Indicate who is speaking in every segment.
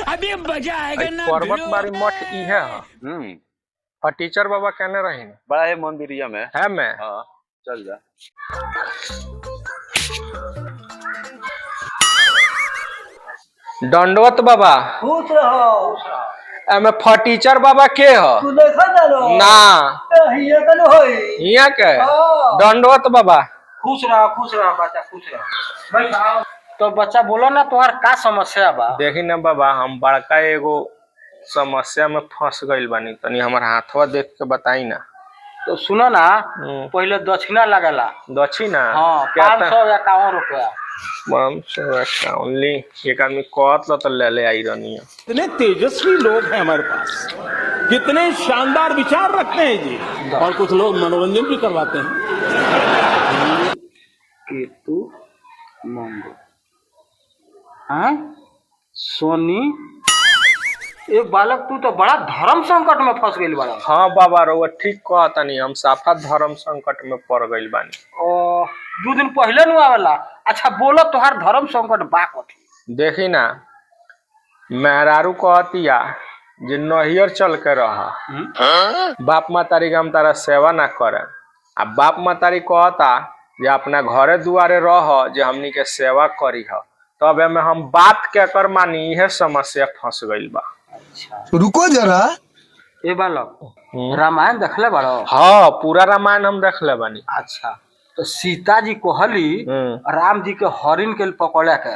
Speaker 1: अभी मजा आएगा ना।
Speaker 2: पर्वत बारी मठ ई है। और टीचर बाबा कहने रही
Speaker 3: बड़ा है मंदिरिया में
Speaker 2: है मैं।
Speaker 3: हाँ चल जा।
Speaker 2: दंडवत बाबा
Speaker 4: खुश रहो।
Speaker 2: एमे फटीचर बाबा के ह
Speaker 4: तू देखा जानो
Speaker 2: ना
Speaker 4: हिया कन होई
Speaker 2: हिया के दंडवत बाबा।
Speaker 4: खुश रहो बच्चा खुश रहो। बैठाओ। तो बच्चा बोलो ना तुम्हार का समस्या बा।
Speaker 2: देखी ना बाबा हम बड़का एगो समस्या में फंस गइल बानी, तनी हमर हाथवा देख के बताई ना।
Speaker 4: तो सुनो ना पहले दक्षिणा लगला।
Speaker 2: दक्षिणा
Speaker 4: हाँ 551 रुपया।
Speaker 2: 551 ली एक आदमी कहत तो ले आई रहनी।
Speaker 1: कितने तेजस्वी लोग हैं हमारे पास, कितने शानदार विचार रखते हैं जी। और कुछ लोग मनोरंजन भी करवाते हैं।
Speaker 4: केतु मंगल हाँ सोनी ए बालक तू तो बड़ा धर्म संकट में फंस गइल बाड़ा।
Speaker 2: हाँ बाबा रउआ ठीक कहतनी, हम साफा धर्म संकट में पड़ गइल बानी।
Speaker 4: ओ 2 दिन पहले नु आवेला। अच्छा बोलो तोहार धर्म संकट बा कथी।
Speaker 2: देखी ना मेहरारू कहतिया जे नहियर चल के रह, बाप मातारी के हम तारा सेवा ना करे। आ बाप मातारी कहता जे अपना घरे दुआरे रह जे हमनी के सेवा करी ह। तब में हम बात के कर मानी यह समस्या फंस गइल बा।
Speaker 5: रुको जरा।
Speaker 4: ए बालक रामायण देखले बाड़ो।
Speaker 2: हाँ पूरा रामायण हम देखले बानी।
Speaker 4: अच्छा तो सीता जी कहली राम जी के हरिण के पकड़े के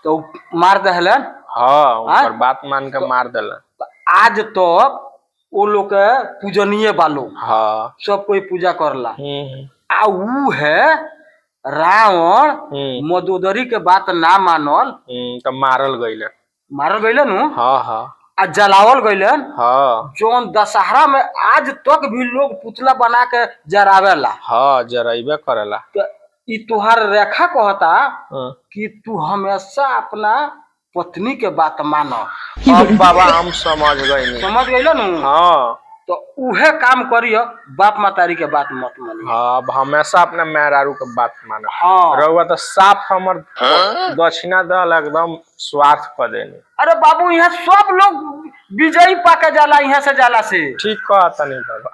Speaker 4: तो मार दहलन।
Speaker 2: हाँ ऊपर बात मान के मार देलन।
Speaker 4: आज तो वो लोग के पूजनीय बालो।
Speaker 2: हाँ
Speaker 4: सब कोई पूजा करला। आ ऊ है रावण मदोदरी के बात ना मानल
Speaker 2: तो मारल गइले
Speaker 4: नु।
Speaker 2: हाँ हाँ
Speaker 4: आ जलावल गइलन।
Speaker 2: हाँ
Speaker 4: जोन दशहरा में आज तक भी लोग पुतला बना के जरावेला।
Speaker 2: हाँ जराइबे करेला।
Speaker 4: तो ई तुहार रेखा कहता कि तू हमेशा अपना पत्नी के बात मानो।
Speaker 2: अब बाबा हम समझ गए।
Speaker 4: समझ गइल नु।
Speaker 2: हाँ
Speaker 4: तो उहे काम करियो बाप मातारी के बात मत मानियो।
Speaker 2: हाँ अब हमेशा अपने मेहरारू के बात मानो।
Speaker 4: हाँ
Speaker 2: रउआ तो साफ हमर दक्षिणा दल एकदम स्वार्थ कर देनी।
Speaker 4: अरे बाबू यहाँ सब लोग विजयी पाके जाला यहाँ से जाला से।
Speaker 2: ठीक कहता नहीं बाबा।